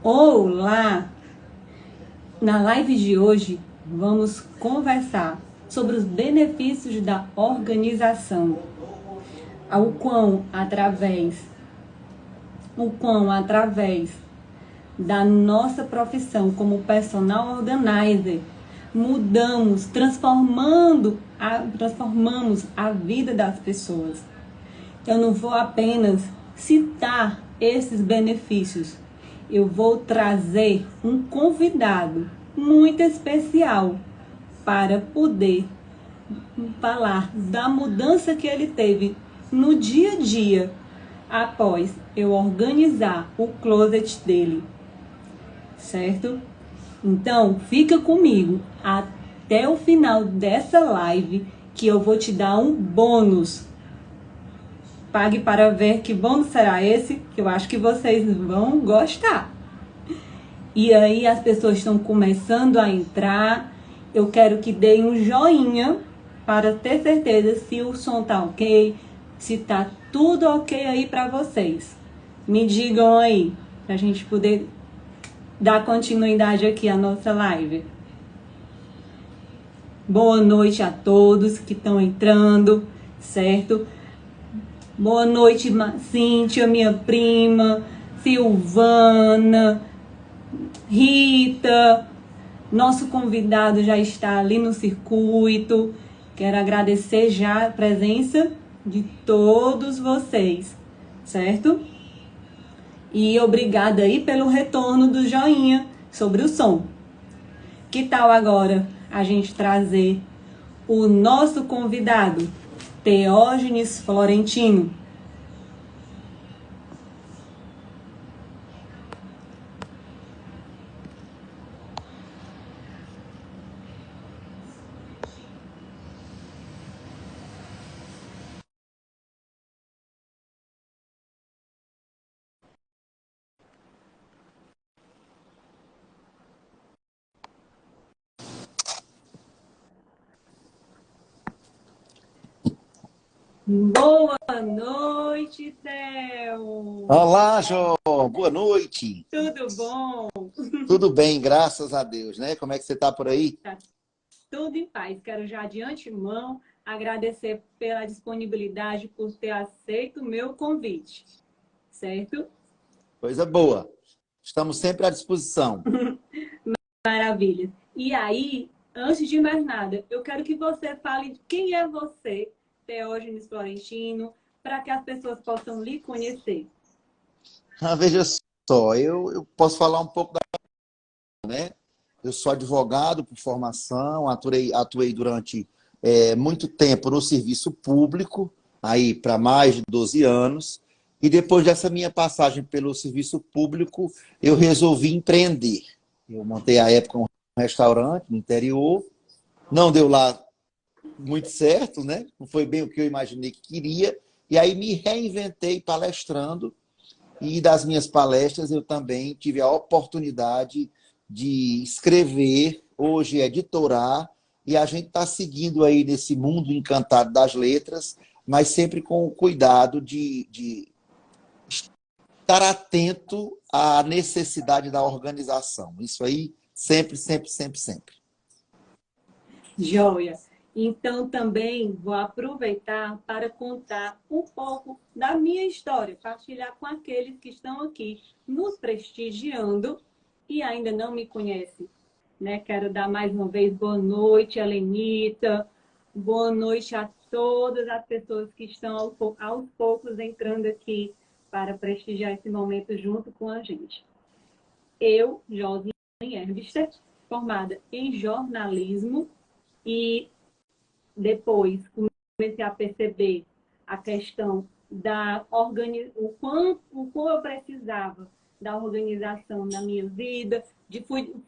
Olá! Na live de hoje vamos conversar sobre os benefícios da organização, o quão através da nossa profissão como personal organizer mudamos, transformamos a vida das pessoas. Eu não vou apenas citar esses benefícios, eu vou trazer um convidado muito especial para poder falar da mudança que ele teve no dia a dia após eu organizar o closet dele, certo? Então, fica comigo até o final dessa live que eu vou te dar um bônus. Pague para ver que bônus será esse, que eu acho que vocês vão gostar. E aí as pessoas estão começando a entrar. Eu quero que deem um joinha para ter certeza se o som tá ok, se tá tudo ok aí para vocês. Me digam aí, pra gente poder dar continuidade aqui à nossa live. Boa noite a todos que estão entrando, certo? Boa noite, Cíntia, minha prima, Silvana, Rita. Nosso convidado já está ali no circuito. Quero agradecer já a presença de todos vocês, certo? E obrigada aí pelo retorno do joinha sobre o som. Que tal agora a gente trazer o nosso convidado, Teógenes Florentino? Boa noite, Theo! Olá, João. Boa noite. Tudo bom? Tudo bem, graças a Deus, né? Como é que você está por aí? Tá tudo em paz. Quero já de antemão agradecer pela disponibilidade, por ter aceito o meu convite, certo? Coisa boa. Estamos sempre à disposição. Maravilha. E aí, antes de mais nada, eu quero que você fale de quem é você, Teógenes Florentino, para que as pessoas possam lhe conhecer. Veja só, eu posso falar um pouco né? Eu sou advogado por formação, atuei durante muito tempo no serviço público, aí para mais de 12 anos, e depois dessa minha passagem pelo serviço público, eu resolvi empreender. Eu montei à época um restaurante no interior, não deu lá muito certo, né? Não foi bem o que eu imaginei que queria. E aí me reinventei palestrando. E das minhas palestras eu também tive a oportunidade de escrever, hoje editorar, e a gente está seguindo aí nesse mundo encantado das letras, mas sempre com o cuidado de estar atento à necessidade da organização. Isso aí sempre, sempre, sempre, sempre. Joia. Então, também vou aproveitar para contar um pouco da minha história, partilhar com aqueles que estão aqui nos prestigiando e ainda não me conhecem. Né? Quero dar mais uma vez boa noite, Helenita, boa noite a todas as pessoas que estão aos poucos entrando aqui para prestigiar esse momento junto com a gente. Eu, Josinha Herbster, formada em jornalismo, e depois comecei a perceber a questão da o quanto eu precisava da organização na minha vida,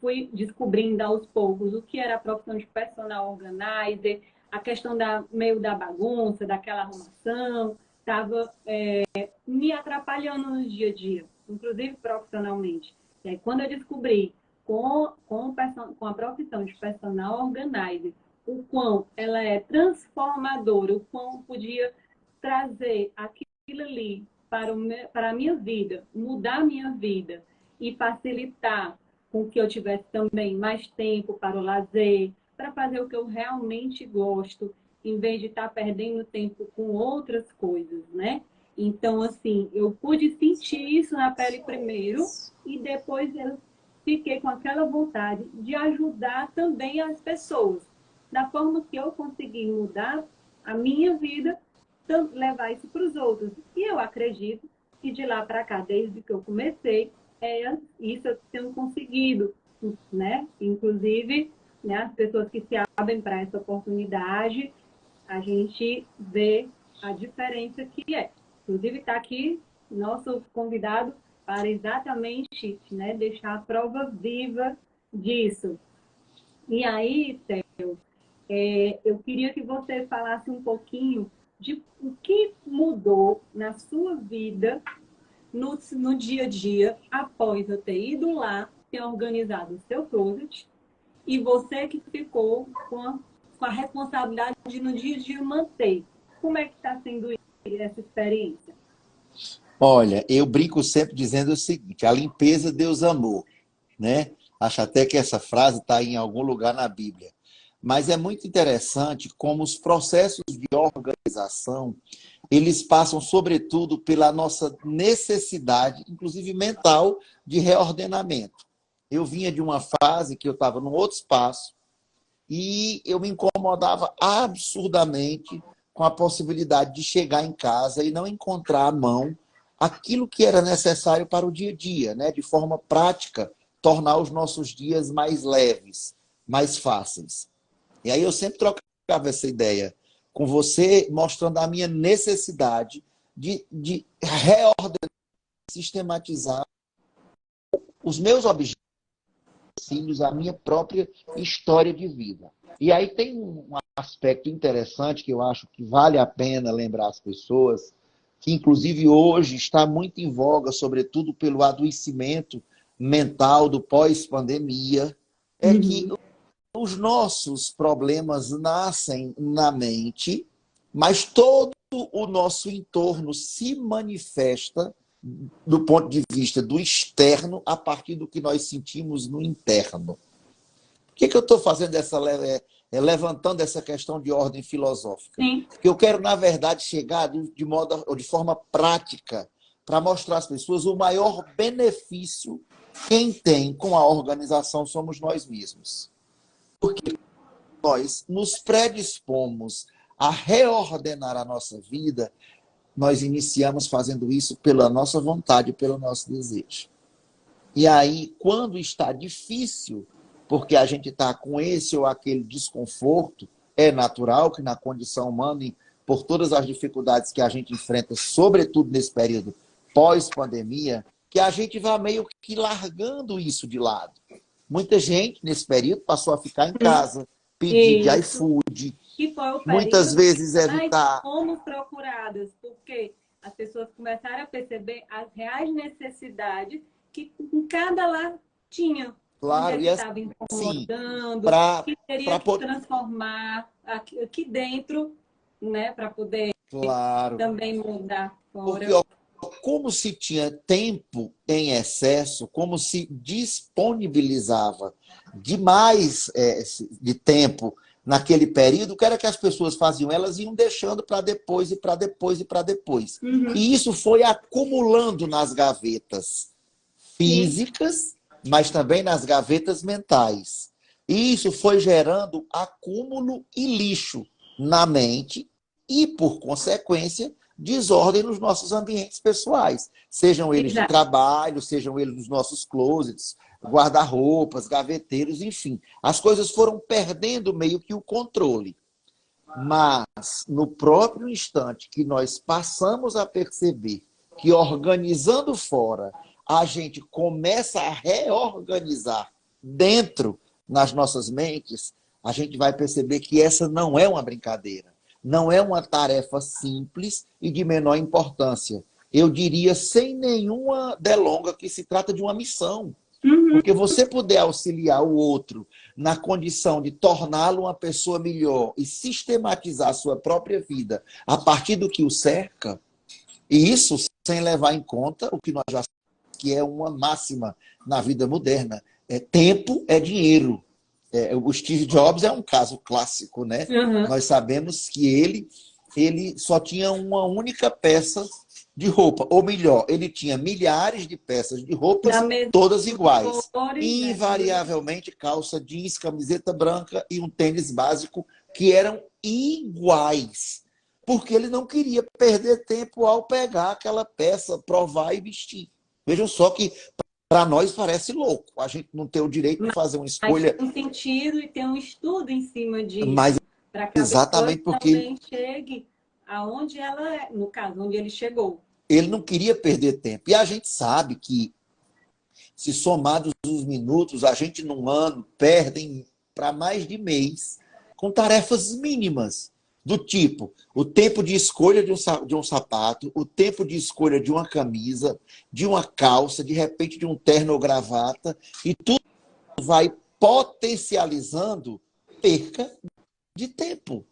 fui descobrindo aos poucos o que era a profissão de personal organizer, a questão meio da bagunça, daquela arrumação, estava me atrapalhando no dia a dia, inclusive profissionalmente. E aí, quando eu descobri com a profissão de personal organizer o quão ela é transformadora, o quão podia trazer aquilo ali para a minha vida, mudar a minha vida e facilitar com que eu tivesse também mais tempo para o lazer, para fazer o que eu realmente gosto, em vez de estar perdendo tempo com outras coisas, né? Então, assim, eu pude sentir isso na pele primeiro e depois eu fiquei com aquela vontade de ajudar também as pessoas. Da forma que eu consegui mudar a minha vida, levar isso para os outros. E eu acredito que de lá para cá, desde que eu comecei, isso eu tenho conseguido, né? Inclusive, né, as pessoas que se abrem para essa oportunidade, a gente vê a diferença que é. Inclusive, está aqui nosso convidado para exatamente, né, deixar a prova viva disso. E aí, Theo, eu queria que você falasse um pouquinho de o que mudou na sua vida no dia a dia, após eu ter ido lá, ter organizado o seu closet, e você que ficou com a responsabilidade de, no dia a dia, manter. Como é que está sendo essa experiência? Olha, eu brinco sempre dizendo o seguinte: a limpeza Deus amou, né? Acho até que essa frase está em algum lugar na Bíblia. Mas é muito interessante como os processos de organização, eles passam, sobretudo, pela nossa necessidade, inclusive mental, de reordenamento. Eu vinha de uma fase que eu estava num outro espaço e eu me incomodava absurdamente com a possibilidade de chegar em casa e não encontrar à mão aquilo que era necessário para o dia a dia, né? De forma prática, tornar os nossos dias mais leves, mais fáceis. E aí eu sempre trocava essa ideia com você, mostrando a minha necessidade de reordenar, sistematizar os meus objetivos, a minha própria história de vida. E aí tem um aspecto interessante que eu acho que vale a pena lembrar as pessoas, que inclusive hoje está muito em voga, sobretudo pelo adoecimento mental do pós-pandemia, é que os nossos problemas nascem na mente, mas todo o nosso entorno se manifesta do ponto de vista do externo a partir do que nós sentimos no interno. Por que eu estou fazendo levantando essa questão de ordem filosófica? Sim. Porque eu quero, na verdade, chegar de forma prática para mostrar às pessoas o maior benefício quem tem com a organização somos nós mesmos. Porque nós nos predispomos a reordenar a nossa vida, nós iniciamos fazendo isso pela nossa vontade, pelo nosso desejo. E aí, quando está difícil, porque a gente está com esse ou aquele desconforto, é natural que na condição humana, e por todas as dificuldades que a gente enfrenta, sobretudo nesse período pós-pandemia, que a gente vá meio que largando isso de lado. Muita gente, nesse período, passou a ficar em casa, pedir de iFood, que foi o muitas vezes evitar. Fomos procuradas, porque as pessoas começaram a perceber as reais necessidades que em cada lar tinha. Claro, onde e estava incomodando, que teria que transformar aqui dentro, né, para poder também mudar fora. Porque, como se tinha tempo em excesso, como se disponibilizava demais de tempo naquele período, o que era que as pessoas faziam? Elas iam deixando para depois, e para depois, e para depois. E isso foi acumulando nas gavetas físicas, mas também nas gavetas mentais. E isso foi gerando acúmulo e lixo na mente e, por consequência, desordem nos nossos ambientes pessoais. Sejam eles de trabalho, sejam eles nos nossos closets, guarda-roupas, gaveteiros, enfim. As coisas foram perdendo meio que o controle. Mas, no próprio instante que nós passamos a perceber que, organizando fora, a gente começa a reorganizar dentro, nas nossas mentes, a gente vai perceber que essa não é uma brincadeira. Não é uma tarefa simples e de menor importância. Eu diria, sem nenhuma delonga, que se trata de uma missão. Porque você puder auxiliar o outro na condição de torná-lo uma pessoa melhor e sistematizar a sua própria vida a partir do que o cerca, e isso sem levar em conta o que nós já que é uma máxima na vida moderna. Tempo é dinheiro. O Steve Jobs é um caso clássico, né? Uhum. Nós sabemos que ele só tinha uma única peça de roupa. Ou melhor, ele tinha milhares de peças de roupas, Da mesma todas iguais. cores, né? Invariavelmente, calça jeans, camiseta branca e um tênis básico que eram iguais. Porque ele não queria perder tempo ao pegar aquela peça, provar e vestir. Vejam só que para nós parece louco. A gente não tem o direito de fazer uma Mas escolha, tem um sentido e tem um estudo em cima mas disso, para que a pessoa exatamente porque também chegue aonde ela é, no caso, onde ele chegou. ele não queria perder tempo. E a gente sabe que, se somados os minutos, a gente num ano perde para mais de mês com tarefas mínimas, do tipo o tempo de escolha de um sapato, o tempo de escolha de uma camisa, de uma calça, de repente de um terno ou gravata, e tudo vai potencializando perca de tempo.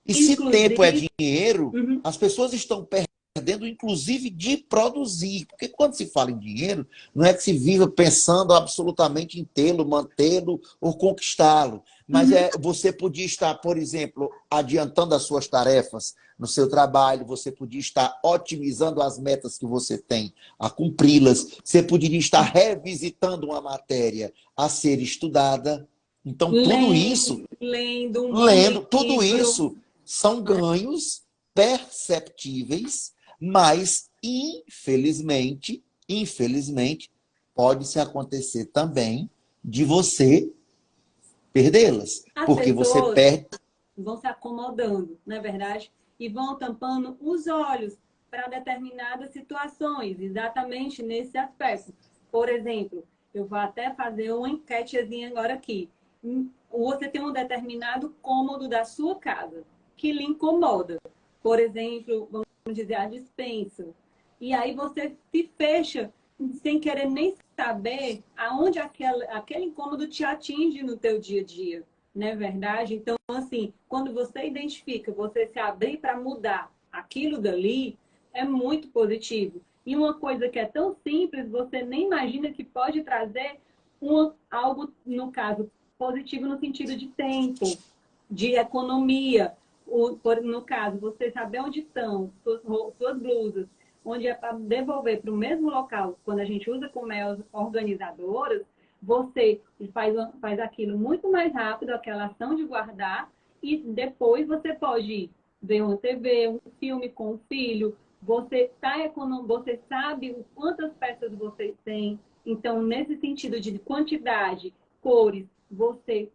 E se tempo é Inclusive, dinheiro, uhum, as pessoas estão perdendo, inclusive, de produzir. Porque quando se fala em dinheiro, não é que se viva pensando absolutamente em tê-lo, mantê-lo ou conquistá-lo. Mas uhum, você podia estar, por exemplo, adiantando as suas tarefas no seu trabalho, você podia estar otimizando as metas que você tem a cumpri-las, você poderia estar revisitando uma matéria a ser estudada. Então, lendo um bom tudo livro. isso são ganhos perceptíveis, mas infelizmente, pode-se acontecer também de você perdê-las, As porque você pessoas perde. vão se acomodando, não é verdade? E vão tampando os olhos para determinadas situações, exatamente nesse aspecto. Por exemplo, eu vou até fazer uma enquetezinha agora aqui. Você tem um determinado cômodo da sua casa que lhe incomoda. Por exemplo, vamos dizer, a despensa. E aí você se fecha sem querer nem saber aonde aquele incômodo te atinge no teu dia a dia, não é verdade? Então, assim, quando você identifica, você se abrir para mudar aquilo dali, é muito positivo. E uma coisa que é tão simples, você nem imagina que pode trazer algo, no caso, positivo no sentido de tempo, de economia. No caso, você saber onde estão suas blusas, onde é para devolver para o mesmo local, quando a gente usa como organizadoras, você faz aquilo muito mais rápido, aquela ação de guardar, e depois você pode ver uma TV, um filme com o filho, você sabe quantas peças você tem. Então, nesse sentido de quantidade, cores, você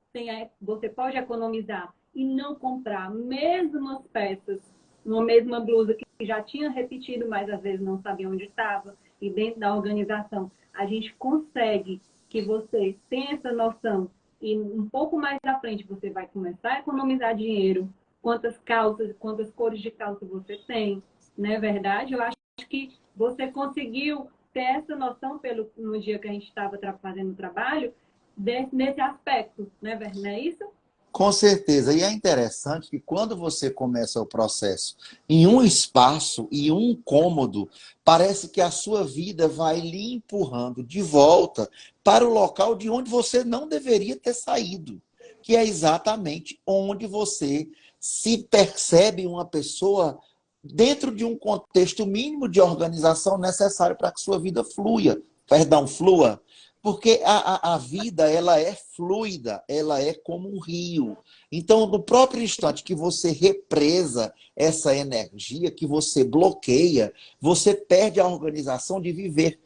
pode economizar e não comprar mesmas peças, uma mesma blusa que já tinha repetido, mas às vezes não sabia onde estava, e dentro da organização a gente consegue que você tenha essa noção e um pouco mais à frente você vai começar a economizar dinheiro, quantas calças, quantas cores de calça você tem, não é verdade? Eu acho que você conseguiu ter essa noção no dia que a gente estava fazendo o trabalho, nesse aspecto, né, não é isso? Com certeza. E é interessante que quando você começa o processo em um espaço e um cômodo, parece que a sua vida vai lhe empurrando de volta para o local de onde você não deveria ter saído, que é exatamente onde você se percebe uma pessoa dentro de um contexto mínimo de organização necessário para que sua vida flua. Porque a vida, ela é fluida, ela é como um rio. Então, no próprio instante que você represa essa energia, que você bloqueia, você perde a organização de viver,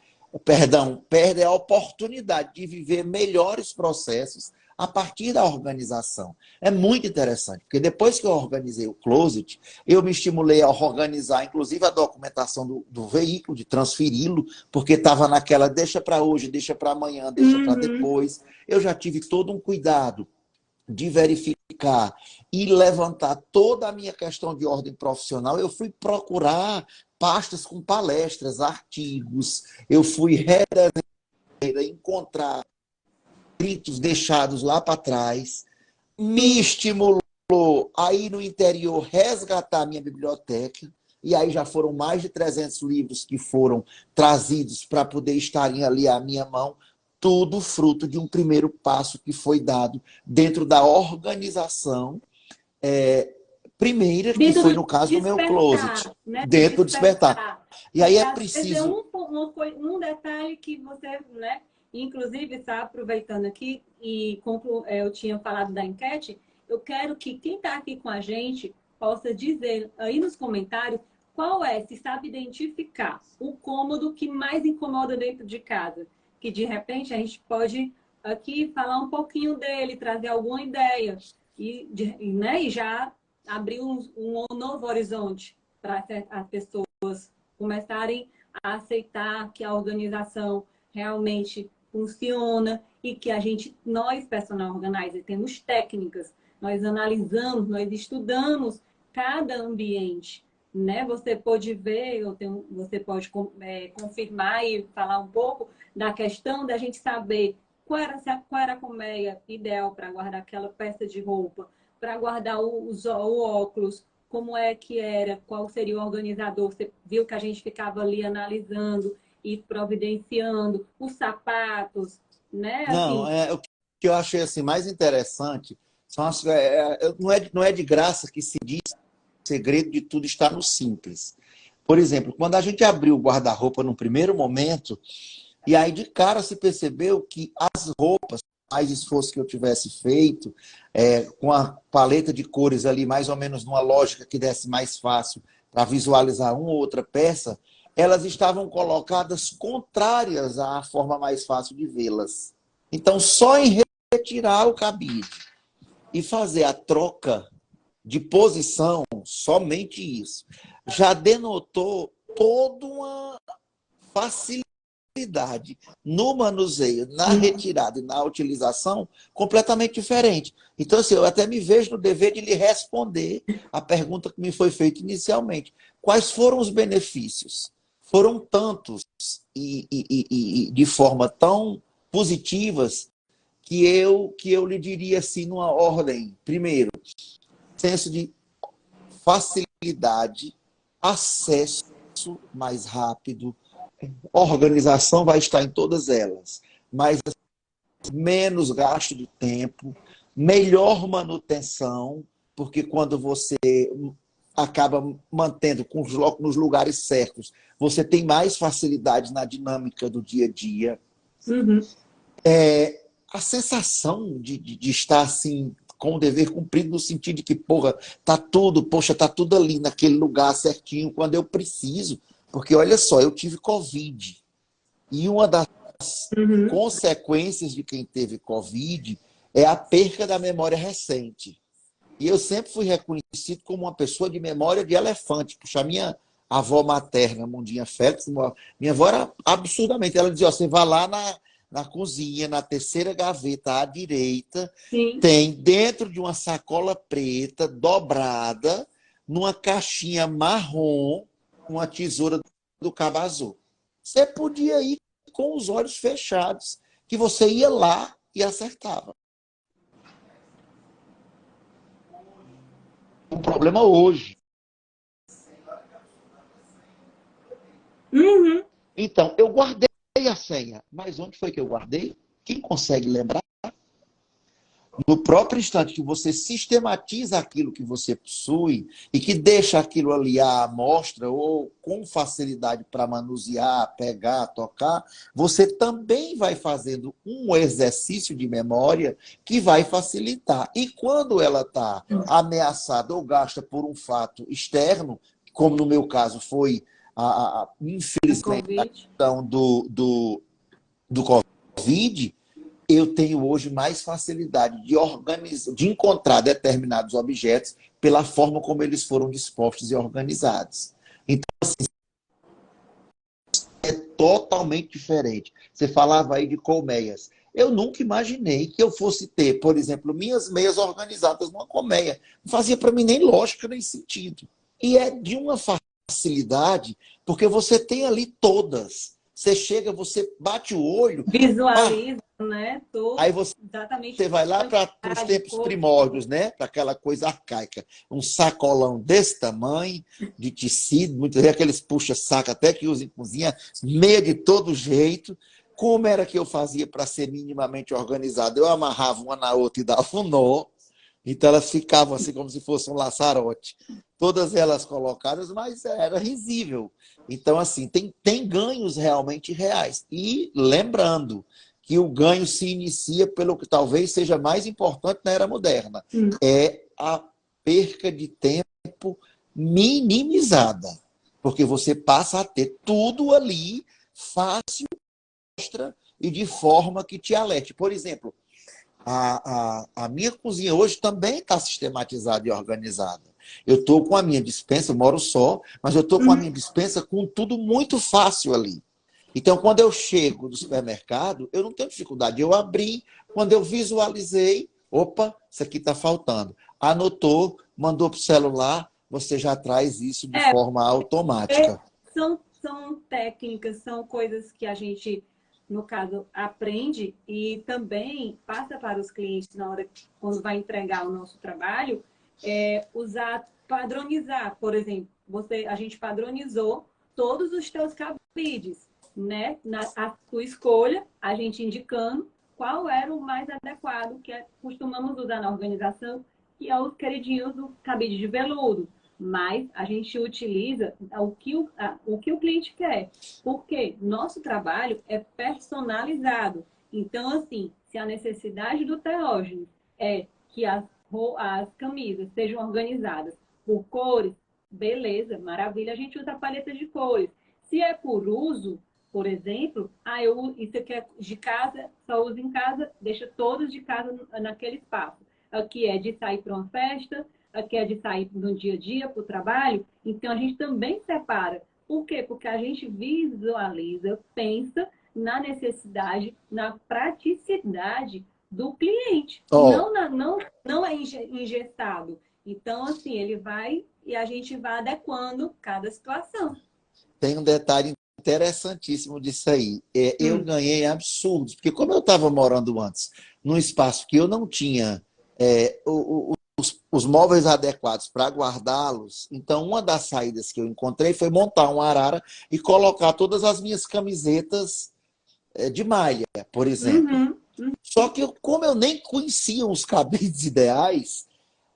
perde a oportunidade de viver melhores processos a partir da organização. É muito interessante, porque depois que eu organizei o Closet, eu me estimulei a organizar, inclusive, a documentação do veículo, de transferi-lo, porque estava naquela deixa para hoje, deixa para amanhã, deixa para Uhum. depois. Eu já tive todo um cuidado de verificar e levantar toda a minha questão de ordem profissional. Eu fui procurar pastas com palestras, artigos, eu fui encontrar escritos deixados lá para trás, me estimulou a ir no interior resgatar a minha biblioteca. e aí já foram mais de 300 livros que foram trazidos para poder estarem ali à minha mão, tudo fruto de um primeiro passo que foi dado dentro da organização primeira, que Dentro foi do no caso do meu closet, despertar, né? Do dentro do despertar. despertar. E aí é Às vezes é preciso... um detalhe que você, né? Inclusive, está aproveitando aqui, e eu tinha falado da enquete, eu quero que quem está aqui com a gente possa dizer aí nos comentários qual é, se sabe identificar o cômodo que mais incomoda dentro de casa. Que de repente a gente pode aqui falar um pouquinho dele, trazer alguma ideia né, e já abrir um novo horizonte para as pessoas começarem a aceitar que a organização realmente funciona e que nós, personal organizer, temos técnicas, nós analisamos, nós estudamos cada ambiente, né? Você pode ver, você pode confirmar e falar um pouco da questão da gente saber qual era a colmeia ideal para guardar aquela peça de roupa, para guardar o óculos, como é que era, qual seria o organizador. Você viu que a gente ficava ali analisando e providenciando os sapatos, né? Não, Assim, o que eu achei assim, mais interessante são não é de graça que se diz que o segredo de tudo está no simples. Por exemplo, quando a gente abriu o guarda-roupa no primeiro momento, e aí de cara se percebeu que as roupas, mais esforço que eu tivesse feito, com a paleta de cores ali, mais ou menos numa lógica que desse mais fácil para visualizar uma ou outra peça, elas estavam colocadas contrárias à forma mais fácil de vê-las. Então, só em retirar o cabide e fazer a troca de posição, somente isso, já denotou toda uma facilidade no manuseio, na retirada e na utilização completamente diferente. Então, assim, eu até me vejo no dever de lhe responder a pergunta que me foi feita inicialmente. Quais foram os benefícios? Foram tantos e de forma tão positivas que eu lhe diria assim, numa ordem. Primeiro, senso de facilidade, acesso mais rápido, organização vai estar em todas elas, mas menos gasto de tempo, melhor manutenção, porque quando você acaba mantendo nos lugares certos, você tem mais facilidade na dinâmica do dia a dia. uhum. A sensação de estar assim com o dever cumprido, no sentido de que, tá tudo ali naquele lugar certinho quando eu preciso. Porque, olha só, eu tive Covid. E uma das Uhum. consequências de quem teve Covid é a perca da memória recente. E eu sempre fui reconhecido como uma pessoa de memória de elefante. Puxa, a minha avó materna, Mundinha Félix, minha avó era absurdamente. Ela dizia, você vai lá na cozinha, na terceira gaveta à direita, Sim. tem dentro de uma sacola preta, dobrada, numa caixinha marrom, uma tesoura do cabo azul. Você podia ir com os olhos fechados, que você ia lá e acertava. O problema hoje. Uhum. Então, eu guardei a senha, mas onde foi que eu guardei? Quem consegue lembrar? No próprio instante que você sistematiza aquilo que você possui e que deixa aquilo ali à amostra ou com facilidade para manusear, pegar, tocar, você também vai fazendo um exercício de memória que vai facilitar. E quando ela está ameaçada ou gasta por um fato externo, como no meu caso foi, infelizmente, a Convite. questão do Covid, eu tenho hoje mais facilidade de encontrar determinados objetos pela forma como eles foram dispostos e organizados. Então, assim, é totalmente diferente. Você falava aí de colmeias. Eu nunca imaginei que eu fosse ter, por exemplo, minhas meias organizadas numa colmeia. Não fazia para mim nem lógica, nem sentido. E é de uma facilidade, porque você tem ali todas. Você chega, você bate o olho, Visualiza, né? aí você Exatamente. vai lá para os tempos primórdios, né? Para aquela coisa arcaica. Um sacolão desse tamanho, de tecido, muitas vezes aqueles puxa-saco até que usam em cozinha, meia de todo jeito. Como era que eu fazia para ser minimamente organizado? Eu amarrava uma na outra e dava um nó. Então elas ficavam assim como se fosse um laçarote. Todas elas colocadas, mas era risível. Então, assim, tem ganhos realmente reais. E lembrando que o ganho se inicia pelo que talvez seja mais importante na era moderna. É a perca de tempo minimizada. Porque você passa a ter tudo ali fácil e de forma que te alerte. Por exemplo, a minha cozinha hoje também está sistematizada e organizada. Eu estou com a minha despensa, eu moro só, mas eu estou com a minha despensa com tudo muito fácil ali. Então, quando eu chego do supermercado, eu não tenho dificuldade. Eu abri, quando eu visualizei, opa, isso aqui está faltando. Anotou, mandou para o celular, você já traz isso de forma automática. São técnicas, são coisas que a gente, no caso, aprende e também passa para os clientes na hora quando vai entregar o nosso trabalho, usar, padronizar. Por exemplo, a gente padronizou todos os teus cabides, né? A sua escolha, a gente indicando qual era o mais adequado que costumamos usar na organização, que é os queridinhos do cabide de veludo. Mas a gente utiliza o que o cliente quer. Porque nosso trabalho é personalizado. Então, assim, se a necessidade do Teógenes é que as camisas sejam organizadas por cores, beleza, maravilha, a gente usa a paleta de cores. Se é por uso, por exemplo, isso aqui é de casa, só uso em casa, deixa todos de casa naquele espaço. Aqui é de sair para uma festa, aqui é de sair no dia a dia para o trabalho. Então, a gente também separa. Por quê? Porque a gente visualiza, pensa na necessidade, na praticidade do cliente. Não é engessado. Então, assim, ele vai e a gente vai adequando cada situação. Tem um detalhe interessantíssimo disso aí. Eu ganhei absurdos, porque como eu estava morando antes num espaço que eu não tinha os móveis adequados para guardá-los, então uma das saídas que eu encontrei foi montar uma arara e colocar todas as minhas camisetas de malha, por exemplo. Só que como eu nem conhecia os cabides ideais,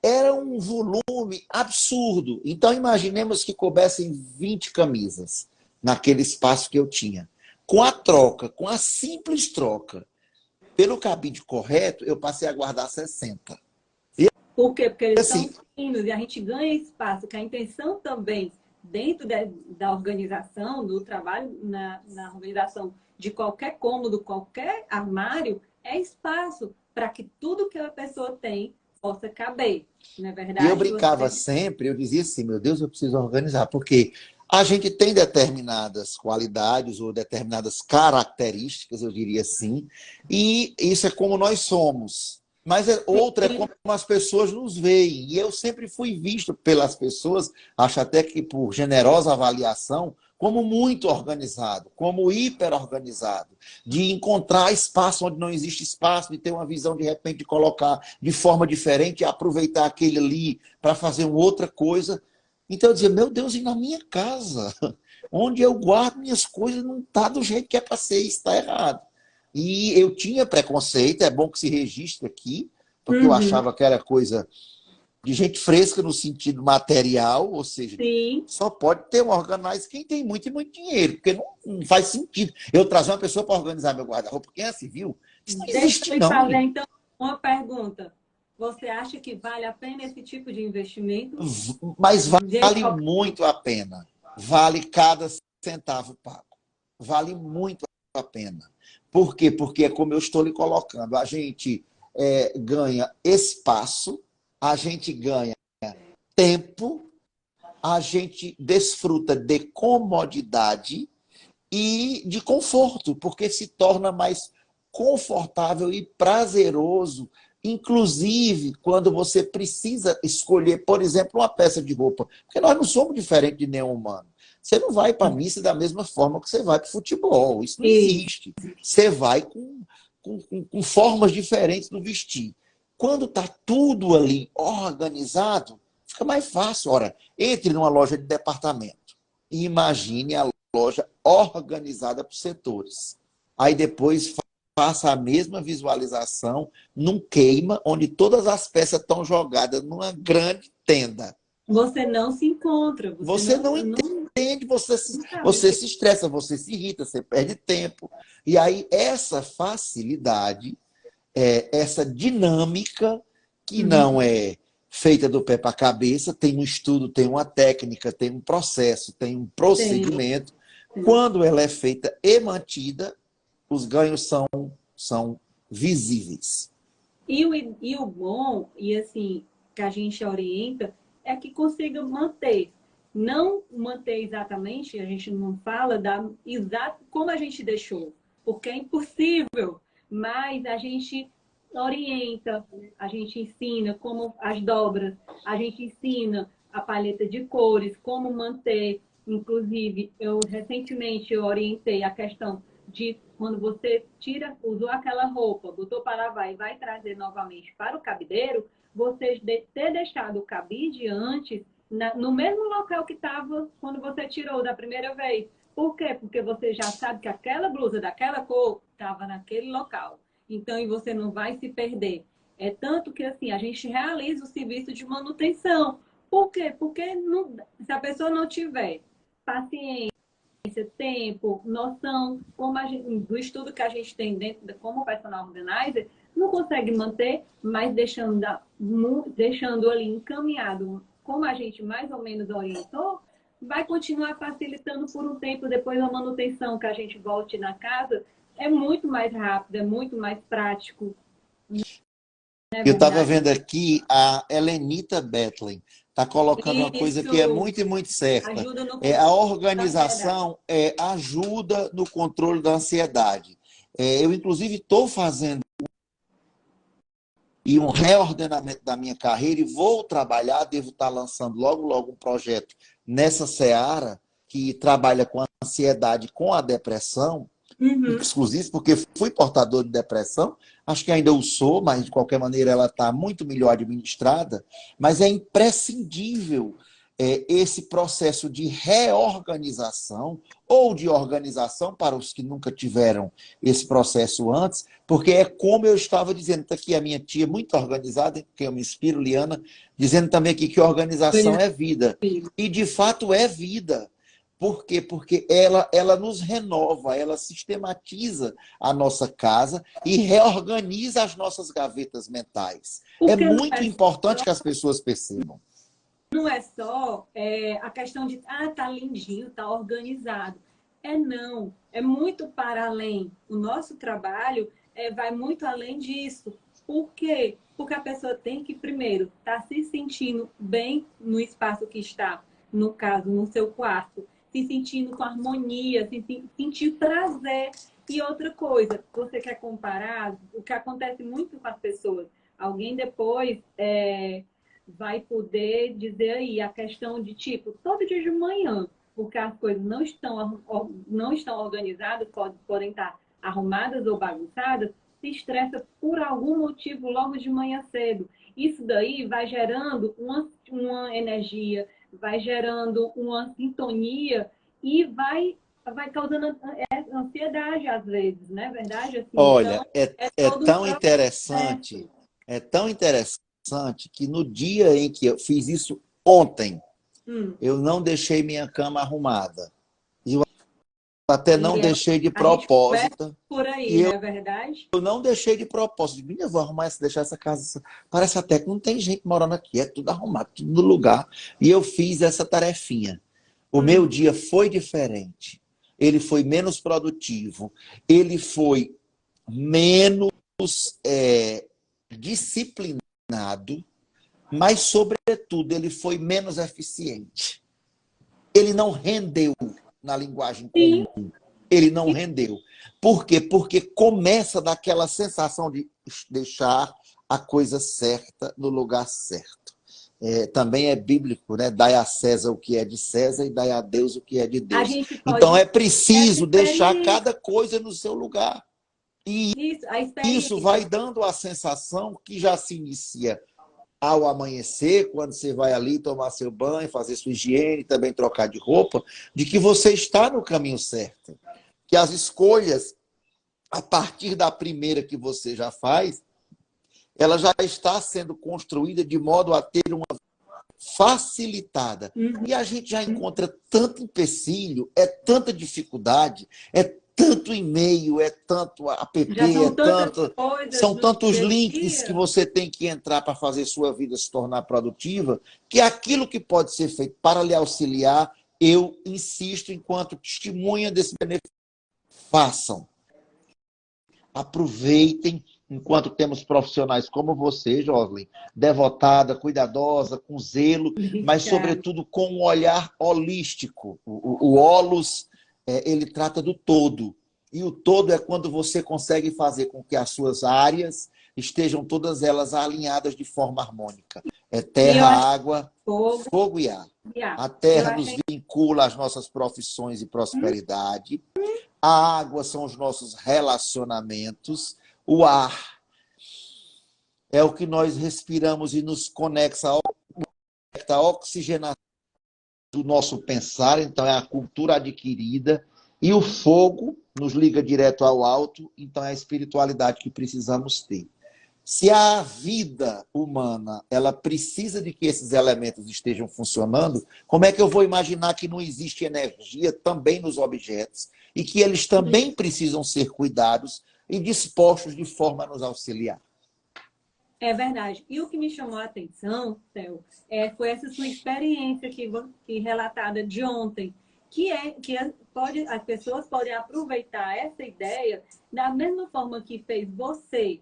era um volume absurdo. Então, imaginemos que coubessem 20 camisas naquele espaço que eu tinha. Com a troca, com a simples troca, pelo cabide correto, eu passei a guardar 60. Por quê? Porque eles assim, são finos e a gente ganha espaço, que a intenção também, dentro da organização, do trabalho, na organização de qualquer cômodo, qualquer armário, é espaço para que tudo que a pessoa tem possa caber, não é verdade? E eu brincava sempre, eu dizia assim, meu Deus, eu preciso organizar, porque a gente tem determinadas qualidades ou determinadas características, eu diria assim, e isso é como nós somos. Mas outra é como as pessoas nos veem. E eu sempre fui visto pelas pessoas, acho até que por generosa avaliação, como muito organizado, como hiper organizado, de encontrar espaço onde não existe espaço, de ter uma visão de repente de colocar de forma diferente e aproveitar aquele ali para fazer uma outra coisa. Então eu dizia, meu Deus, e na minha casa, onde eu guardo minhas coisas, não está do jeito que é para ser, está errado. E eu tinha preconceito, é bom que se registre aqui, porque eu achava que era coisa de gente fresca no sentido material, ou seja, só pode ter um organize quem tem muito e muito dinheiro, porque não faz sentido eu trazer uma pessoa para organizar meu guarda-roupa. Quem é civil? Isso não existe, não. Fazer, então, uma pergunta. Você acha que vale a pena esse tipo de investimento? Mas vale muito a pena. Vale cada centavo pago. Vale muito a pena. Por quê? Porque é como eu estou lhe colocando. A gente ganha espaço, a gente ganha tempo, a gente desfruta de comodidade e de conforto, porque se torna mais confortável e prazeroso, inclusive quando você precisa escolher, por exemplo, uma peça de roupa, porque nós não somos diferentes de nenhum humano. Você não vai para a missa da mesma forma que você vai para o futebol. Isso não E existe. Você vai com formas diferentes do vestir. Quando está tudo ali organizado, fica mais fácil. Ora, entre numa loja de departamento e imagine a loja organizada por setores. Aí depois faça a mesma visualização num queima, onde todas as peças estão jogadas numa grande tenda. você não se encontra, Você não entende, você se estressa, você se irrita, você perde tempo. E aí essa facilidade, essa dinâmica, que não é feita do pé para a cabeça, tem um estudo, tem uma técnica, tem um processo, tem um procedimento. Quando ela é feita e mantida, os ganhos são visíveis. E o bom, e assim, que a gente orienta, é que consiga manter. Não manter exatamente, a gente não fala exato como a gente deixou, porque é impossível, mas a gente orienta, a gente ensina como as dobras, a gente ensina a paleta de cores, como manter. Inclusive, recentemente eu orientei a questão de quando você usou aquela roupa, botou para lavar e vai trazer novamente para o cabideiro, você ter deixado o cabide antes no mesmo local que estava quando você tirou da primeira vez. Por quê? Porque você já sabe que aquela blusa daquela cor estava naquele local. Então, e você não vai se perder. É tanto que assim, a gente realiza o serviço de manutenção. Por quê? Porque se a pessoa não tiver paciência, tempo, noção, do estudo que a gente tem dentro como personal organizer, não consegue manter, mas deixando ali encaminhado, como a gente mais ou menos orientou, vai continuar facilitando por um tempo. Depois a manutenção que a gente volte na casa é muito mais rápido, é muito mais prático. Eu estava vendo aqui a Helenita Bethlen, está colocando uma coisa que é muito e muito certa. Ajuda no A organização ajuda no controle da ansiedade. Eu, inclusive, estou fazendo um reordenamento da minha carreira e vou trabalhar, devo estar lançando logo, logo um projeto nessa seara que trabalha com a ansiedade, com a depressão, exclusivo, porque fui portador de depressão, acho que ainda o sou, mas de qualquer maneira ela está muito melhor administrada, mas é imprescindível esse processo de reorganização ou de organização para os que nunca tiveram esse processo antes, porque é como eu estava dizendo, está aqui a minha tia muito organizada, que eu me inspiro, Liana, dizendo também aqui que organização é vida. E de fato é vida. Por quê? Porque ela nos renova, ela sistematiza a nossa casa e reorganiza as nossas gavetas mentais. É muito importante que as pessoas percebam. Não é só a questão de, tá lindinho, tá organizado. Não, é muito para além. O nosso trabalho vai muito além disso. Por quê? Porque a pessoa tem que, primeiro, estar se sentindo bem no espaço que está, no caso, no seu quarto, se sentindo com harmonia, sentir prazer. E outra coisa, você quer comparar, o que acontece muito com as pessoas, alguém depois vai poder dizer aí a questão de tipo, todo dia de manhã, porque as coisas não estão organizadas, podem estar arrumadas ou bagunçadas, se estressa por algum motivo logo de manhã cedo. Isso daí vai gerando uma energia, vai gerando uma sintonia e vai causando ansiedade às vezes, não é verdade? Assim, olha, então, é tão interessante que no dia em que eu fiz isso ontem, eu não deixei minha cama arrumada. Eu até não deixei de propósito. Por aí, não é verdade? Eu não deixei de propósito. Menina, eu vou arrumar deixar essa casa. Parece até que não tem gente morando aqui. É tudo arrumado, tudo no lugar. E eu fiz essa tarefinha. O meu dia foi diferente. Ele foi menos produtivo. Ele foi menos disciplinado. Mas, sobretudo, ele foi menos eficiente. Ele não rendeu na linguagem comum. Ele não rendeu. Por quê? Porque começa daquela sensação de deixar a coisa certa no lugar certo. também é bíblico, né? Dai a César o que é de César e dai a Deus o que é de A Deus. gente Então pode é ter essa preciso deixar experiência, cada coisa no seu lugar. E isso, a isso vai experiência. dando a sensação que já se inicia ao amanhecer, quando você vai ali tomar seu banho, fazer sua higiene, também trocar de roupa, de que você está no caminho certo. Que as escolhas, a partir da primeira que você já faz, ela já está sendo construída de modo a ter uma facilitada. Uhum. E a gente já encontra tanto empecilho, é tanta dificuldade, é tanto e-mail, é tanto Já app, são tantas coisas são no tantos dia a links que dia. você tem que entrar para fazer sua vida se tornar produtiva, que aquilo que pode ser feito para lhe auxiliar, eu insisto, enquanto testemunha desse benefício, façam. Aproveitem enquanto temos profissionais como você, Joslin, devotada, cuidadosa, com zelo, mas, Obrigada. sobretudo, com um olhar holístico. O Holos, ele trata do todo. E o todo é quando você consegue fazer com que as suas áreas estejam todas elas alinhadas de forma harmônica. É E eu terra, acho água, fogo fogo e ar. e ar. A Eu terra nos achei. vincula às nossas profissões e prosperidade. A água são os nossos relacionamentos. O ar é o que nós respiramos e nos conecta à oxigenação do nosso pensar, então é a cultura adquirida. E o fogo nos liga direto ao alto, então é a espiritualidade que precisamos ter. Se a vida humana ela precisa de que esses elementos estejam funcionando, como é que eu vou imaginar que não existe energia também nos objetos e que eles também precisam ser cuidados e dispostos de forma a nos auxiliar? É verdade. E o que me chamou a atenção, Theo, foi essa sua experiência que relatada de ontem, as pessoas podem aproveitar essa ideia da mesma forma que fez você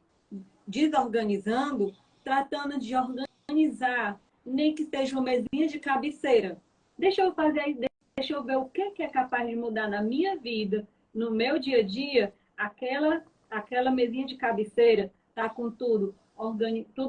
desorganizando, tratando de organizar, nem que seja uma mesinha de cabeceira. Deixa eu fazer, deixa eu ver o que é capaz de mudar na minha vida, no meu dia a dia, aquela mesinha de cabeceira tá com tudo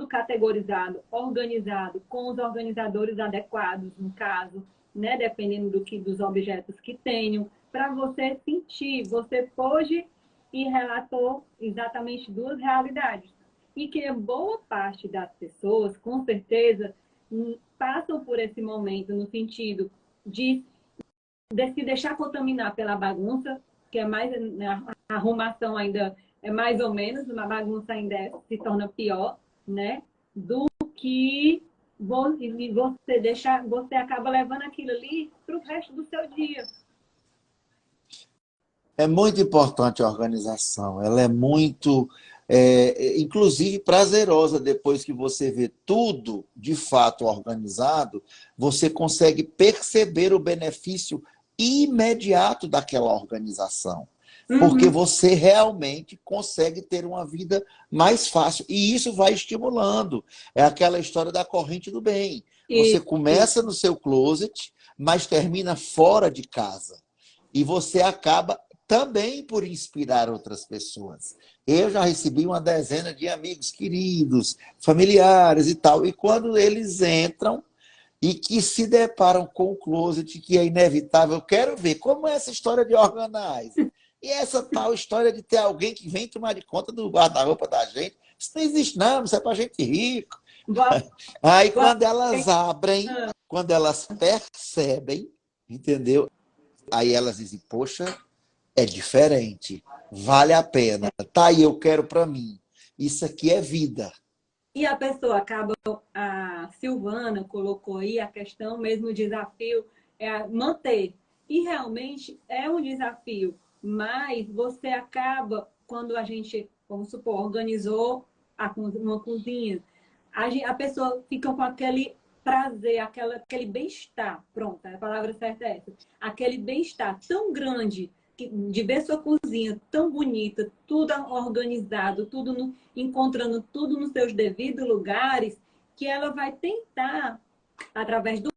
categorizado, organizado, com os organizadores adequados, no caso, né, dependendo dos objetos que tenham, para você sentir, você pôde e relatou exatamente duas realidades. E que boa parte das pessoas, com certeza, passam por esse momento no sentido de se deixar contaminar pela bagunça, que é mais, né, a arrumação ainda é mais ou menos, uma bagunça ainda se torna pior, né? Do que você acaba levando aquilo ali para o resto do seu dia. É muito importante a organização, ela é muito, inclusive, prazerosa. Depois que você vê tudo de fato organizado, você consegue perceber o benefício imediato daquela organização. Porque Uhum. você realmente consegue ter uma vida mais fácil. E isso vai estimulando. É aquela história da corrente do bem. Você E, começa no seu closet, mas termina fora de casa. E você acaba também por inspirar outras pessoas. Eu já recebi uma dezena de amigos queridos, familiares e tal, e quando eles entram e que se deparam com o closet, que é inevitável, eu quero ver como é essa história de organize. E essa tal história de ter alguém que vem tomar de conta do guarda-roupa da gente. Isso não existe, não, isso é para gente rico. boa, Aí, boa, quando elas abrem, quando elas percebem, entendeu? Aí elas dizem, poxa, é diferente, vale a pena. Tá aí, eu quero para mim. Isso aqui é vida. e a pessoa acaba, a Silvana colocou aí a questão mesmo, o desafio é manter. E realmente é um desafio, mas você acaba, quando a gente, vamos supor, organizou uma cozinha, a pessoa fica com aquele prazer, aquele bem-estar, pronto, a palavra certa é essa, aquele bem-estar tão grande de ver sua cozinha tão bonita, tudo organizado, encontrando tudo nos seus devidos lugares, que ela vai tentar, através do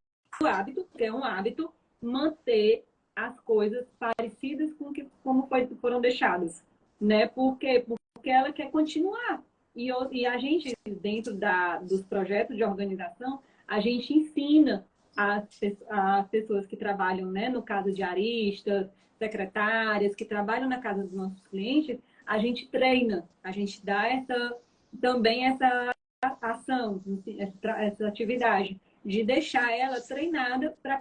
hábito, que é um hábito, manter as coisas parecidas com foram deixadas, né? Porque ela quer continuar. E a gente, dentro dos projetos de organização, a gente ensina as pessoas que trabalham, né, no caso diaristas, secretárias, que trabalham na casa dos nossos clientes, a gente treina, a gente dá também essa ação, essa atividade, de deixar ela treinada para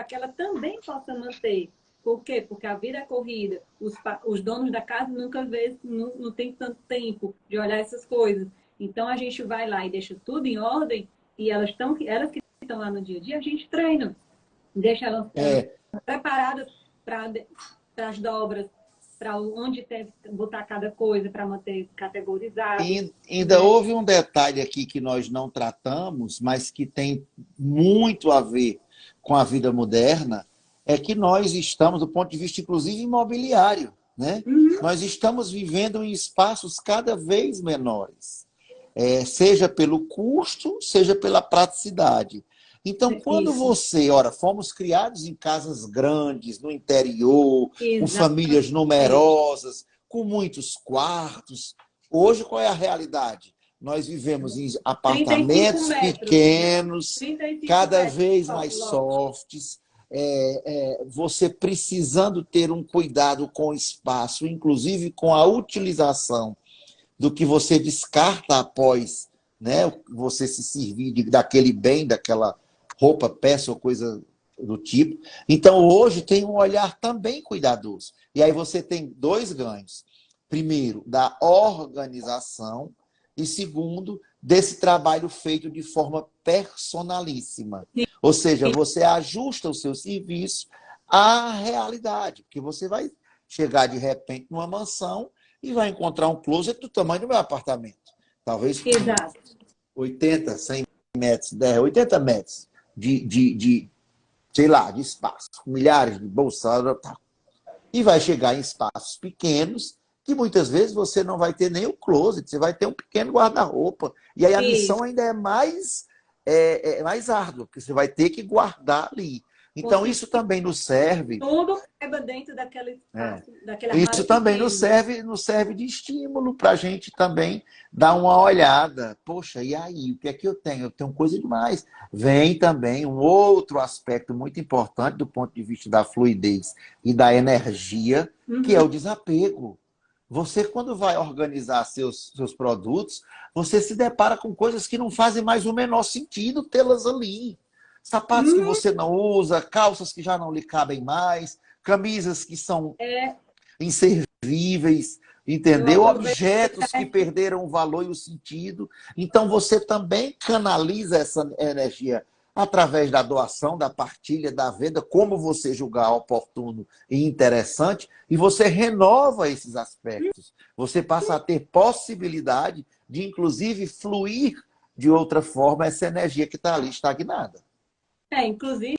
que ela também possa manter. Por quê? Porque a vida é corrida. Os donos da casa nunca vê, não tem tanto tempo de olhar essas coisas. Então a gente vai lá e deixa tudo em ordem e elas que estão lá no dia a dia, a gente treina. Deixa elas preparadas para as dobras, para onde tem que botar cada coisa para manter categorizado. E ainda houve um detalhe aqui que nós não tratamos, mas que tem muito a ver com a vida moderna, é que nós estamos, do ponto de vista, inclusive, imobiliário, né? Nós estamos vivendo em espaços cada vez menores, seja pelo custo, seja pela praticidade. Então, quando fomos criados em casas grandes, no interior, com famílias numerosas, com muitos quartos, hoje qual é a realidade? Nós vivemos em apartamentos pequenos, cada vez mais softs, você precisando ter um cuidado com o espaço, inclusive com a utilização do que você descarta após, né, você se servir daquele bem, daquela roupa, peça ou coisa do tipo. Então, hoje tem um olhar também cuidadoso. E aí você tem dois ganhos. Primeiro, da organização e segundo, desse trabalho feito de forma personalíssima. Ou seja, você ajusta o seu serviço à realidade, porque você vai chegar de repente numa mansão e vai encontrar um closet do tamanho do meu apartamento. Talvez 80, 100 metros, 80 metros sei lá, de espaço, milhares de bolsas, tal. E vai chegar em espaços pequenos que muitas vezes você não vai ter nem o closet, você vai ter um pequeno guarda-roupa. E aí a missão ainda é mais árdua, porque você vai ter que guardar ali. Então, isso também nos serve... Tudo caiba dentro daquele espaço, daquele Isso também nos serve de estímulo para a gente também dar uma olhada. Poxa, e aí? O que é que eu tenho? Eu tenho coisa demais. Vem também um outro aspecto muito importante do ponto de vista da fluidez e da energia, que é o desapego. Você, quando vai organizar seus produtos, você se depara com coisas que não fazem mais o menor sentido tê-las ali. Sapatos que você não usa, calças que já não lhe cabem mais, camisas que são inservíveis, entendeu? Objetos que perderam o valor e o sentido. Então, você também canaliza essa energia através da doação, da partilha, da venda, como você julgar oportuno e interessante, e você renova esses aspectos. Você passa a ter possibilidade de, inclusive, fluir de outra forma essa energia que está ali estagnada. Inclusive,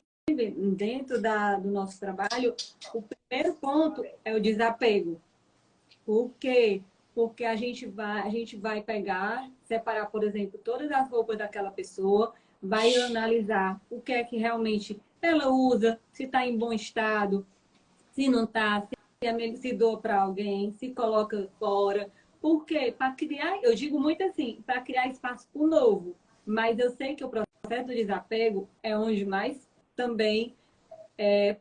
dentro do nosso trabalho, o primeiro ponto é o desapego. Por quê? Porque a gente vai pegar, separar, por exemplo, todas as roupas daquela pessoa, vai analisar o que é que realmente ela usa, se está em bom estado, se não está, se doa para alguém, se coloca fora. Por quê? Para criar, eu digo muito assim, para criar espaço para o novo. Mas eu sei que o processo do desapego é onde mais também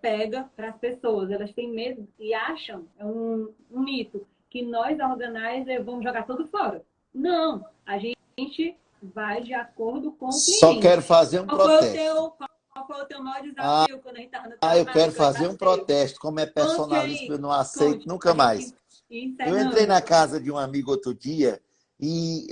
pega para as pessoas. Elas têm medo e acham, é um mito, que nós, organizers, vamos jogar tudo fora. Não, a gente vai de acordo com o cliente. Só quero fazer um protesto. Qual foi o teu maior desafio quando a gente estava no trabalho? Eu quero fazer um protesto. Como é personalista, eu não aceito nunca mais. Eu entrei na casa de um amigo outro dia e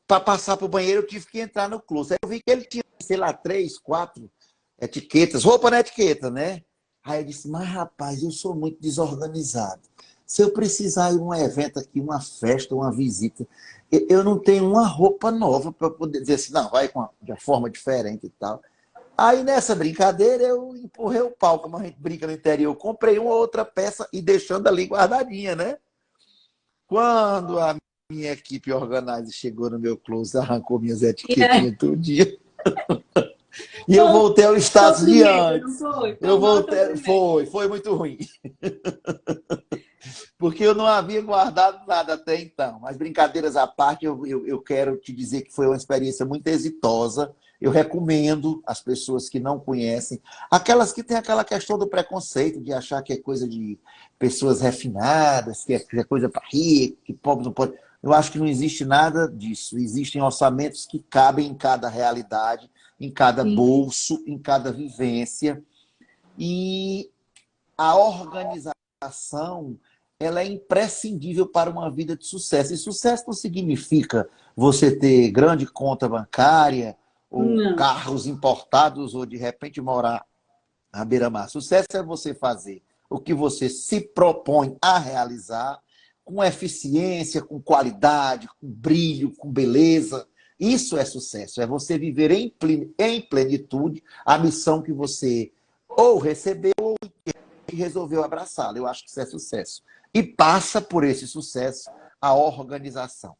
para passar para o banheiro, eu tive que entrar no closet. Aí eu vi que ele tinha, sei lá, 3, 4 etiquetas, roupa na etiqueta, né? Aí eu disse, mas rapaz, eu sou muito desorganizado. Se eu precisar ir a um evento aqui, uma festa, uma visita, eu não tenho uma roupa nova para poder dizer assim, não, vai de uma forma diferente e tal. Aí nessa brincadeira eu empurrei o pau, como a gente brinca no interior, comprei uma outra peça e deixando ali guardadinha, né? Quando a minha equipe organizer chegou no meu close, arrancou minhas etiquetinhas todo dia. E eu voltei ao status de antes. Eu voltei, foi muito ruim. Porque eu não havia guardado nada até então. Mas brincadeiras à parte, eu quero te dizer que foi uma experiência muito exitosa eu recomendo às pessoas que não conhecem, aquelas que têm aquela questão do preconceito, de achar que é coisa de pessoas refinadas, que é coisa para rico, que pobre não pode. Eu acho que não existe nada disso. Existem orçamentos que cabem em cada realidade, em cada Sim. bolso, em cada vivência. E a organização, ela é imprescindível para uma vida de sucesso. E sucesso não significa você ter grande conta bancária, ou Não. carros importados, ou de repente morar à beira-mar. Sucesso é você fazer o que você se propõe a realizar com eficiência, com qualidade, com brilho, com beleza. Isso é sucesso, é você viver em plenitude a missão que você ou recebeu ou resolveu abraçá-la. Eu acho que isso é sucesso. E passa por esse sucesso a organização.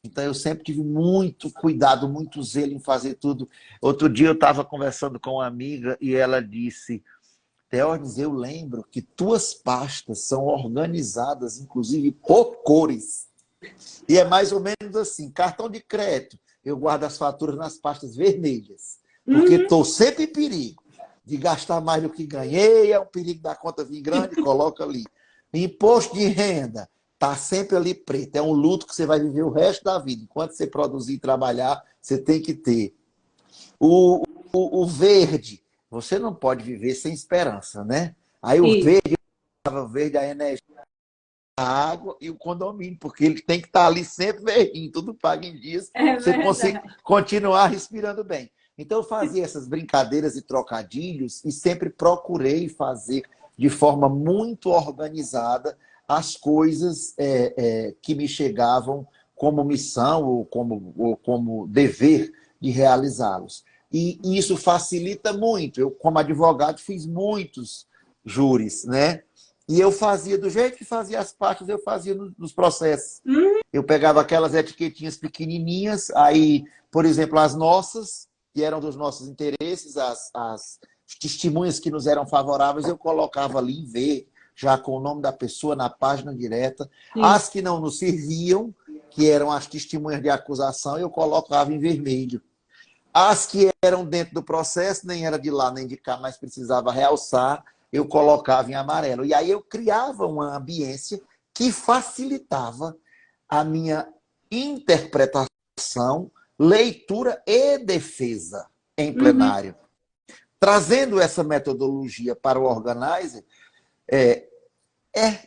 Então, eu sempre tive muito cuidado, muito zelo em fazer tudo. Outro dia eu estava conversando com uma amiga e ela disse: Teógenes, eu lembro que tuas pastas são organizadas, inclusive, por cores. E é mais ou menos assim, cartão de crédito, eu guardo as faturas nas pastas vermelhas, porque Uhum. estou sempre em perigo de gastar mais do que ganhei, é um perigo da conta vir grande, coloca ali. Imposto de renda, está sempre ali preto, é um luto que você vai viver o resto da vida. Enquanto você produzir e trabalhar, você tem que ter. O, o verde, você não pode viver sem esperança, né? Aí o Isso. verde, a energia, a água e o condomínio, porque ele tem que estar ali sempre verdinho, tudo pago em dias, É para você conseguir verdade. continuar respirando bem. Então eu fazia essas brincadeiras e trocadilhos e sempre procurei fazer de forma muito organizada as coisas que me chegavam como missão ou como dever de realizá-los. E isso facilita muito. Eu, como advogado, fiz muitos júris, né? E eu fazia do jeito que fazia as partes, eu fazia nos processos. Uhum. Eu pegava aquelas etiquetinhas pequenininhas, aí, por exemplo, as nossas, que eram dos nossos interesses, as testemunhas que nos eram favoráveis, eu colocava ali em verde, já com o nome da pessoa na página direta. Sim. As que não nos serviam, que eram as testemunhas de acusação, eu colocava em vermelho. As que eram dentro do processo, nem era de lá nem de cá, mas precisava realçar, eu colocava em amarelo. E aí eu criava uma ambiência que facilitava a minha interpretação, leitura e defesa em Uhum. plenário. Trazendo essa metodologia para o organizer, é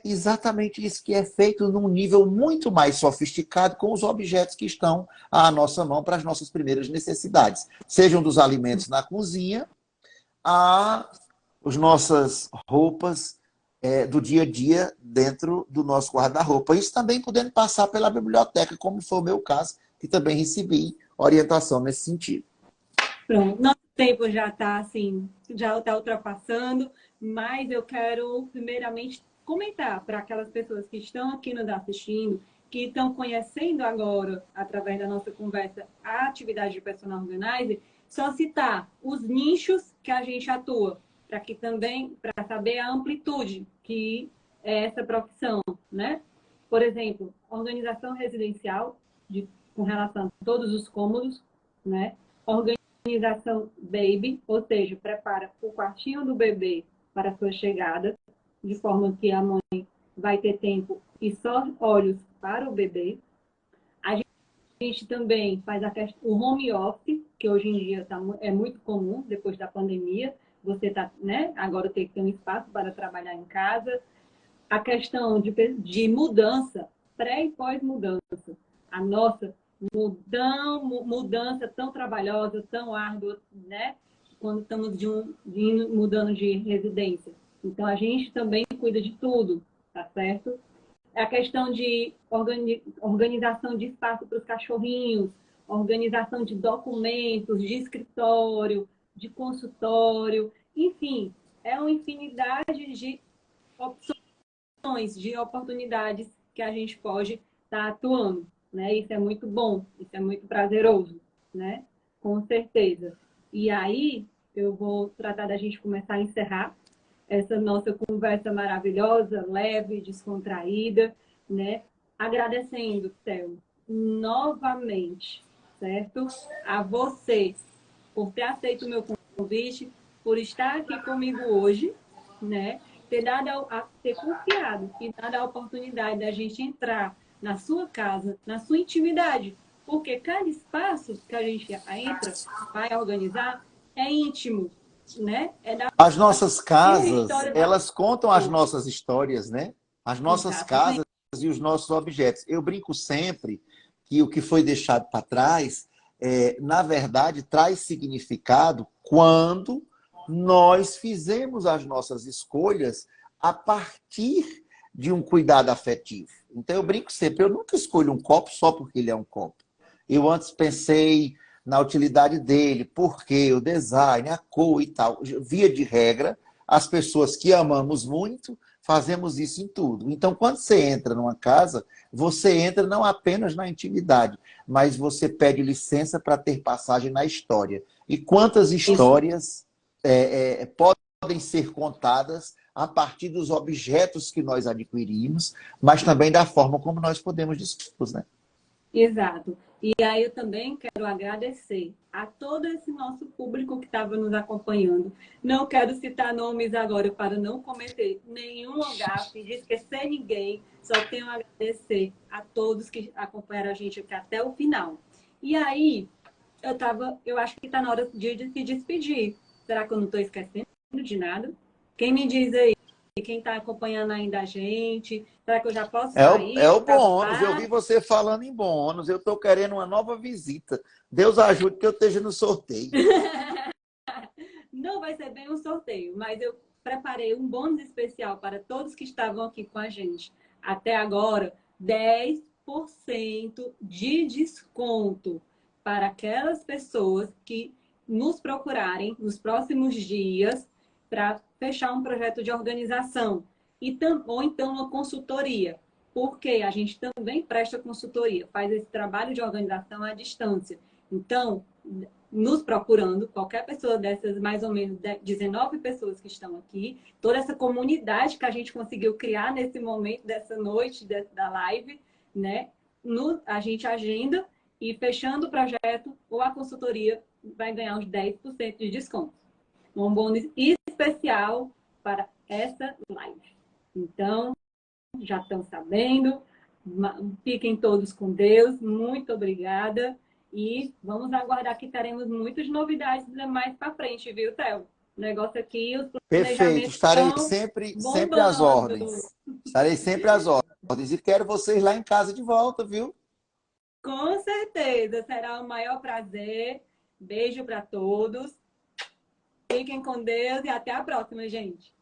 exatamente isso que é feito num nível muito mais sofisticado com os objetos que estão à nossa mão para as nossas primeiras necessidades. Sejam dos alimentos na cozinha, a as nossas roupas do dia a dia dentro do nosso guarda-roupa. Isso também podendo passar pela biblioteca, como foi o meu caso, que também recebi orientação nesse sentido. Pronto. Nosso tempo já está assim, já está ultrapassando, mas eu quero primeiramente comentar para aquelas pessoas que estão aqui nos assistindo, que estão conhecendo agora, através da nossa conversa, a atividade de personal organizer, só citar os nichos que a gente atua, para que também, para saber a amplitude que é essa profissão, né? Por exemplo, organização residencial, com relação a todos os cômodos, né? Organização baby, ou seja, prepara o quartinho do bebê para a sua chegada, de forma que a mãe vai ter tempo e só olhos para o bebê. A gente também faz o home office, que hoje em dia é muito comum, depois da pandemia. Você tá, né, agora tem que ter um espaço para trabalhar em casa. A questão de mudança, pré e pós-mudança. A nossa mudança tão trabalhosa, tão árdua, né? Quando estamos mudando de residência. Então, a gente também cuida de tudo, tá certo? A questão de organização de espaço para os cachorrinhos, organização de documentos, de escritório, de consultório, enfim, é uma infinidade de opções, de oportunidades que a gente pode estar atuando, né? Isso é muito bom, isso é muito prazeroso, né? Com certeza. E aí, eu vou tratar da gente começar a encerrar essa nossa conversa maravilhosa, leve, descontraída, né? Agradecendo, Théo, novamente, certo? A você por ter aceito o meu convite, por estar aqui comigo hoje, né? Ter confiado e dado a oportunidade da gente entrar na sua casa, na sua intimidade. Porque cada espaço que a gente entra, vai organizar, é íntimo, né? É da As nossas casas, história da elas contam as pessoa. nossas histórias, né? As nossas Exatamente. casas e os nossos objetos. Eu brinco sempre que o que foi deixado para trás, na verdade, traz significado quando nós fizemos as nossas escolhas a partir de um cuidado afetivo. Então, eu brinco sempre, eu nunca escolho um copo só porque ele é um copo. Eu antes pensei na utilidade dele, porque o design, a cor e tal. Via de regra, as pessoas que amamos muito, fazemos isso em tudo. Então, quando você entra numa casa, você entra não apenas na intimidade, mas você pede licença para ter passagem na história. E quantas Isso. histórias podem ser contadas a partir dos objetos que nós adquirimos, mas também da forma como nós podemos dispô-los, né? Exato. E aí eu também quero agradecer a todo esse nosso público que estava nos acompanhando. Não quero citar nomes agora para não cometer nenhum gafe, de esquecer ninguém. Só tenho a agradecer a todos que acompanharam a gente aqui até o final. E aí, eu acho que está na hora de se despedir. Será que eu não estou esquecendo de nada? Quem me diz aí? Quem está acompanhando ainda a gente? Será que eu já posso É sair o para bônus. Eu vi vazar? você falando em bônus. Eu estou querendo uma nova visita. Deus ajude que eu esteja no sorteio. Não vai ser bem um sorteio, mas eu preparei um bônus especial para todos que estavam aqui com a gente. Até agora, 10% de desconto para aquelas pessoas que nos procurarem nos próximos dias para fechar um projeto de organização ou então uma consultoria, porque a gente também presta consultoria, faz esse trabalho de organização à distância. Então, nos procurando, qualquer pessoa dessas, mais ou menos 19 pessoas que estão aqui, toda essa comunidade que a gente conseguiu criar nesse momento, dessa noite, da live, né? A gente agenda e fechando o projeto ou a consultoria vai ganhar uns 10% de desconto. Um bônus especial para essa live. Então, já estão sabendo. Fiquem todos com Deus. Muito obrigada. E vamos aguardar que teremos muitas novidades mais para frente, viu, Theo? O negócio aqui, os Perfeito. planejamentos Estarei estão sempre às bombando. ordens. Estarei sempre às ordens. E quero vocês lá em casa de volta, viu? Com certeza, será o maior prazer. Beijo para todos. Fiquem com Deus e até a próxima, gente.